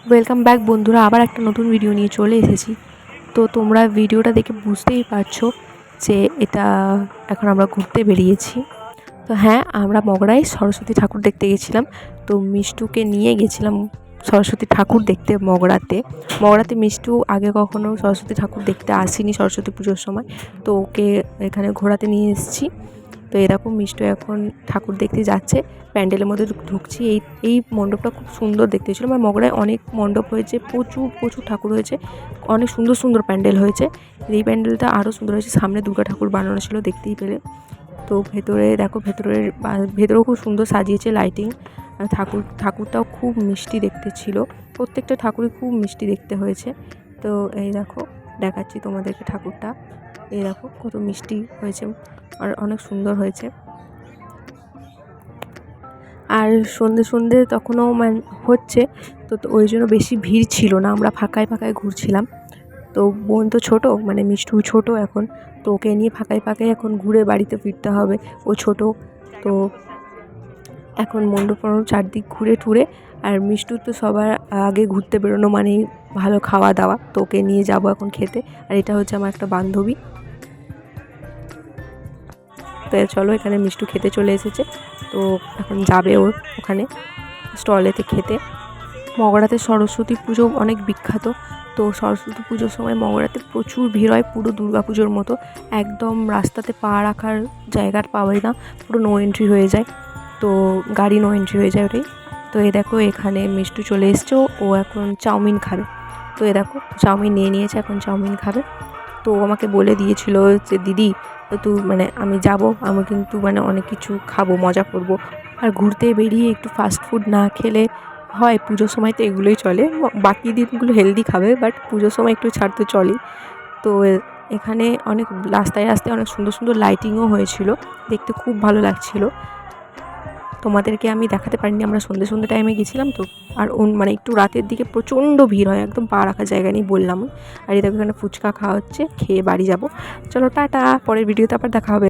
Welcome back বন্ধুরা, আবার একটা নতুন ভিডিও নিয়ে চলে এসেছি। তো তোমরা ভিডিওটা দেখে বুঝতেই পারছো যে এটা এখন আমরা ঘুরতে বেরিয়েছি। তো হ্যাঁ, আমরা মগরায় সরস্বতী ঠাকুর দেখতে গেছিলাম। তো মিষ্টুকে নিয়ে গেছিলাম সরস্বতী ঠাকুর দেখতে মগরাতে মিষ্টু আগে কখনো সরস্বতী ঠাকুর দেখতে আসেনি সরস্বতী পুজোর সময়। তো ওকে এখানে ঘোরাতে নিয়ে এসেছি। তো এরকম মিষ্টু এখন ঠাকুর দেখতে যাচ্ছে, প্যান্ডেলের মধ্যে ঢুকছি। এই মণ্ডপটা খুব সুন্দর দেখতে ছিল। মানে মগরায় অনেক মণ্ডপ হয়েছে, প্রচুর ঠাকুর হয়েছে, অনেক সুন্দর সুন্দর প্যান্ডেল হয়েছে। এই প্যান্ডেলটা আরও সুন্দর হয়েছে, সামনে দুর্গা ঠাকুর বানানো ছিল, দেখতেই পেলে। তো ভেতরে দেখো, ভেতরেও খুব সুন্দর সাজিয়েছে, লাইটিং। ঠাকুরটাও খুব মিষ্টি দেখতে ছিল, প্রত্যেকটা ঠাকুরই খুব মিষ্টি দেখতে হয়েছে। তো এই দেখো, দেখাচ্ছি তোমাদেরকে ঠাকুরটা। এই দেখো কত মিষ্টি হয়েছে আর অনেক সুন্দর হয়েছে। আর সন্ধে তখনও হচ্ছে, তো ওই জন্য বেশি ভিড় ছিল না, আমরা ফাঁকায় ঘুরছিলাম। তো বোন তো ছোটো, মানে মিষ্টু ছোটো এখন, তো ওকে নিয়ে ফাঁকায় এখন ঘুরে বাড়িতে ফিরতে হবে। ও ছোটো, তো এখন মণ্ডপ চারদিক ঘুরে টুরে। আর মিষ্টু তো সবার আগে ঘুরতে বেরোনো মানেই ভালো খাওয়া দাওয়া, তো ওকে নিয়ে যাবো এখন খেতে। আর এটা হচ্ছে আমার একটা বান্ধবী। তো চলো, এখানে মিষ্টু খেতে চলে এসেছে, তো এখন যাবে ওখানে স্টলেতে খেতে। মগরাতে সরস্বতী পুজো অনেক বিখ্যাত। তো সরস্বতী পুজোর সময় মগরাতে প্রচুর ভিড় হয়, পুরো দুর্গা পুজোর মতো। একদম রাস্তাতে পা রাখার জায়গা পাওয়াই না, পুরো নো এন্ট্রি হয়ে যায়। তো গাড়ি নো এন্ট্রি হয়ে যায় ওটাই। তো দেখো, এখানে মিষ্টু চলে এসছে, ও এখন চাউমিন খাবে। তো দেখো, চাউমিন নিয়ে নিয়েছে, এখন চাউমিন খাবে। তো আমাকে বলে দিয়েছিল যে দিদি, তুই মানে আমি যাব, আমি কিন্তু মানে অনেক কিছু খাবো, মজা করব। আর ঘুরতে বেরিয়ে একটু ফাস্ট ফুড না খেলে হয়? পুজোর সময় তো এগুলোই চলে, বাকি দিনগুলো হেলদি খাবে, বাট পুজোর সময় একটু ছাড় তো চলেই। তো এখানে অনেক রাস্তায় অনেক সুন্দর সুন্দর লাইটিংও হয়েছিল, দেখতে খুব ভালো লাগছিল। তোমাদেরকে আমি দেখাতে পারিনি, আমরা সন্ধ্যে টাইমে গেছিলাম তো। আর মানে একটু রাতের দিকে প্রচণ্ড ভিড় হয়, একদম পা রাখার জায়গা নেই, বললাম। আর এই দেখো, এখানে ফুচকা খাওয়া হচ্ছে, খেয়ে বাড়ি যাব। চলো টাটা, পরের ভিডিওতে আবার দেখা হবে।